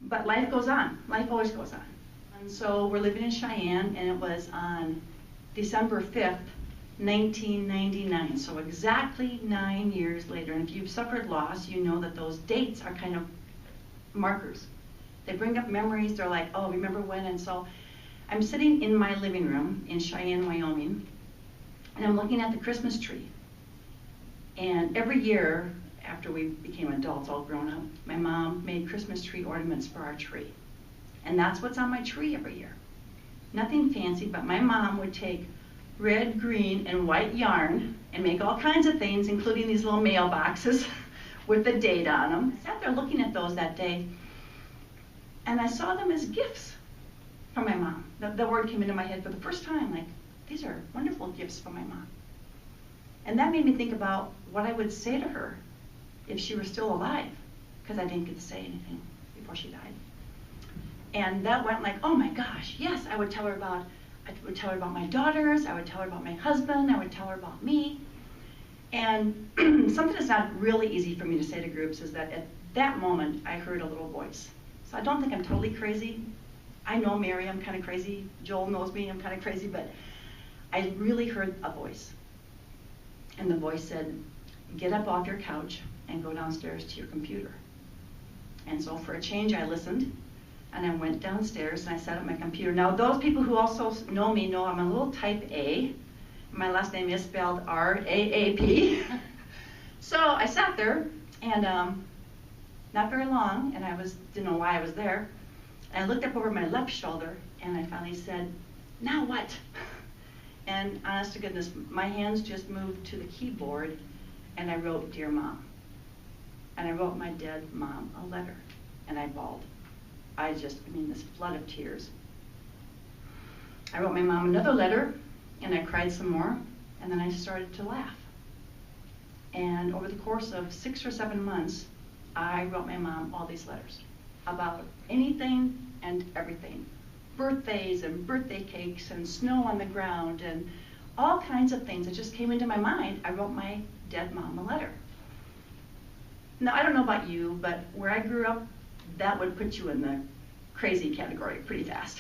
But life goes on. Life always goes on. And so we're living in Cheyenne, and it was on December 5th, 1999. So exactly 9 years later. And if you've suffered loss, you know that those dates are kind of markers. They bring up memories. They're like, oh, remember when? And so I'm sitting in my living room in Cheyenne, Wyoming, and I'm looking at the Christmas tree. And every year, after we became adults, all grown up, my mom made Christmas tree ornaments for our tree. And that's what's on my tree every year. Nothing fancy, but my mom would take red, green, and white yarn and make all kinds of things, including these little mailboxes with the date on them. I sat there looking at those that day, and I saw them as gifts from my mom. The word came into my head for the first time, like, these are wonderful gifts from my mom. And that made me think about what I would say to her if she were still alive, because I didn't get to say anything before she died. And that went like, oh my gosh, yes, I would tell her about my daughters, I would tell her about my husband, I would tell her about me. And something that's not really easy for me to say to groups is that at that moment, I heard a little voice. So I don't think I'm totally crazy. I know Mary, I'm kind of crazy. Joel knows me, I'm kind of crazy, but I really heard a voice. And the voice said, get up off your couch and go downstairs to your computer. And so for a change, I listened, and I went downstairs and I sat at my computer. Now, those people who also know me know I'm a little type A. My last name is spelled R-A-A-P. So I sat there, and not very long, and didn't know why I was there. And I looked up over my left shoulder, and I finally said, now what? And honest to goodness, my hands just moved to the keyboard, and I wrote, Dear Mom. And I wrote my dead mom a letter, and I bawled. This flood of tears. I wrote my mom another letter, and I cried some more, and then I started to laugh. And over the course of 6 or 7 months, I wrote my mom all these letters about anything and everything. Birthdays and birthday cakes and snow on the ground and all kinds of things that just came into my mind. I wrote my dead mom a letter. Now, I don't know about you, but where I grew up, that would put you in the crazy category pretty fast.